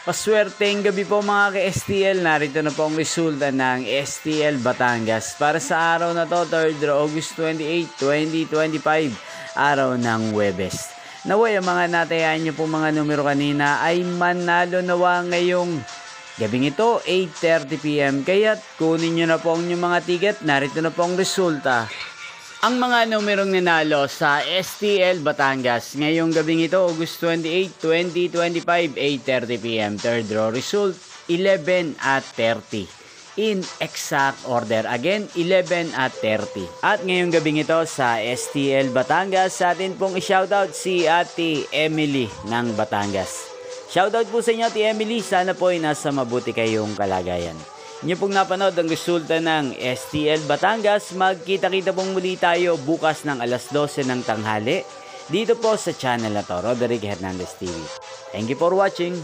Paswerteng gabi po mga ka-STL. Narito na po ang resulta ng STL Batangas para sa araw na to, 3rd August 28, 2025, araw ng Huwebes. Naway ang mga natayaan nyo po mga numero kanina ay manalo nawa ngayong gabing ito, 8:30pm. Kaya't kunin nyo na po ang inyong mga ticket. Narito na po ang resulta. Ang mga numerong nanalo sa STL Batangas ngayong gabing ito, August 28, 2025, 8:30pm. Third draw result, 11 at 30. In exact order. Again, 11 at 30. At ngayong gabing ito sa STL Batangas, sa atin pong i-shoutout si Ate Emily ng Batangas. Shoutout po sa inyo, Ate Emily. Sana po ay nasa mabuti kayong kalagayan. Inyo pong napanood ang resulta ng STL Batangas. Magkita-kita pong muli tayo bukas ng alas 12 ng tanghali dito po sa channel na to, Roderick Hernandez TV. Thank you for watching.